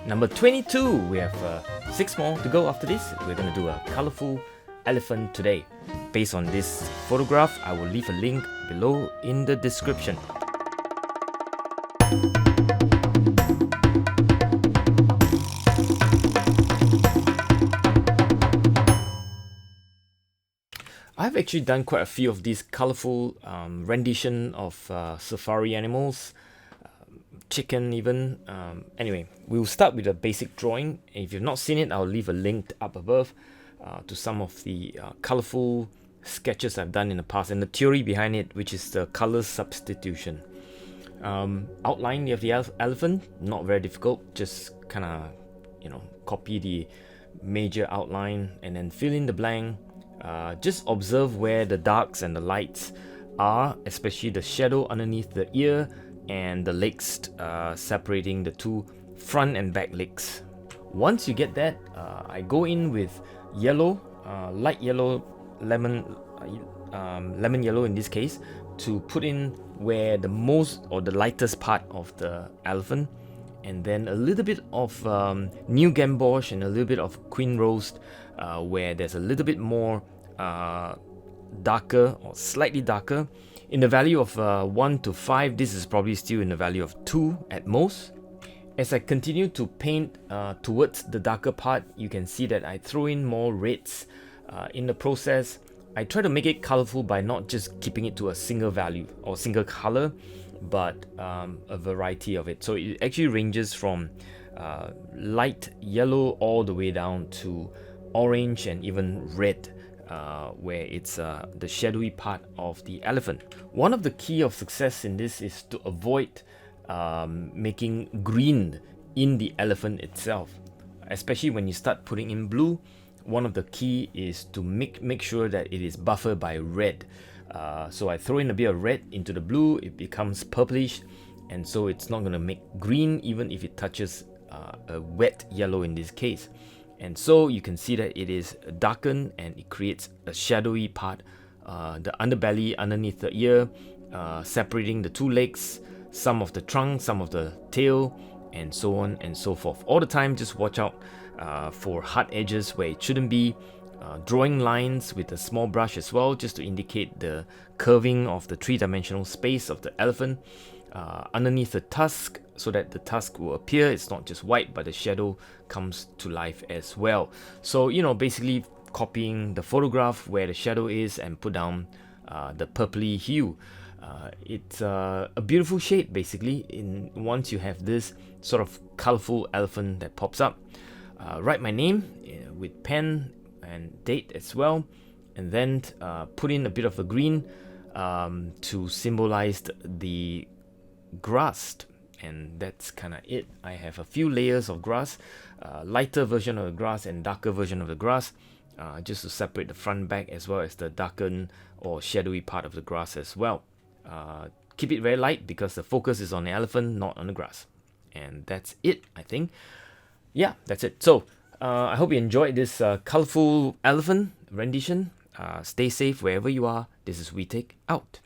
Number 22, we have 6 more to go after this. We're going to do a colorful elephant today. Based on this photograph, I will leave a link below in the description. I've actually done quite a few of these colorful rendition of safari animals, chicken even. Anyway, we'll start with a basic drawing. If you've not seen it, I'll leave a link up above to some of the colorful sketches I've done in the past and the theory behind it, which is the color substitution. Outline of the elephant, not very difficult, just kind of copy the major outline and then fill in the blank. Just observe where the darks and the lights are, especially the shadow underneath the ear and the legs separating the two front and back legs. Once you get that, I go in with yellow, light yellow, lemon yellow in this case, to put in where the most or the lightest part of the elephant, and then a little bit of new gamboge and a little bit of queen rose where there's a little bit more darker or slightly darker. In the value of 1 to 5, this is probably still in the value of 2 at most. As I continue to paint towards the darker part, you can see that I throw in more reds in the process. I try to make it colorful by not just keeping it to a single value or single color, but a variety of it. So it actually ranges from light yellow all the way down to orange and even red, where it's the shadowy part of the elephant. One of the key of success in this is to avoid making green in the elephant itself, especially when you start putting in blue. One of the key is to make sure that it is buffered by red. So I throw in a bit of red into the blue, it becomes purplish, and so it's not going to make green even if it touches a wet yellow in this case. And so you can see that it is darkened and it creates a shadowy part, the underbelly underneath the ear, separating the two legs, some of the trunk, some of the tail, and so on and so forth. All the time, just watch out for hard edges where it shouldn't be. Drawing lines with a small brush as well, just to indicate the curving of the three-dimensional space of the elephant underneath the tusk, so that the tusk will appear. It's not just white, but the shadow comes to life as well. So basically copying the photograph where the shadow is and put down the purpley hue. It's a beautiful shade basically once you have this sort of colorful elephant that pops up. Write my name with pen and date as well, and then put in a bit of a green to symbolize the grass, and that's kind of it. I have a few layers of grass, lighter version of the grass and darker version of the grass, just to separate the front back as well as the darkened or shadowy part of the grass as well. Keep it very light because the focus is on the elephant, not on the grass. And that's it, I think. Yeah, that's it. So I hope you enjoyed this colorful elephant rendition. Stay safe wherever you are. This is Whee Teck out.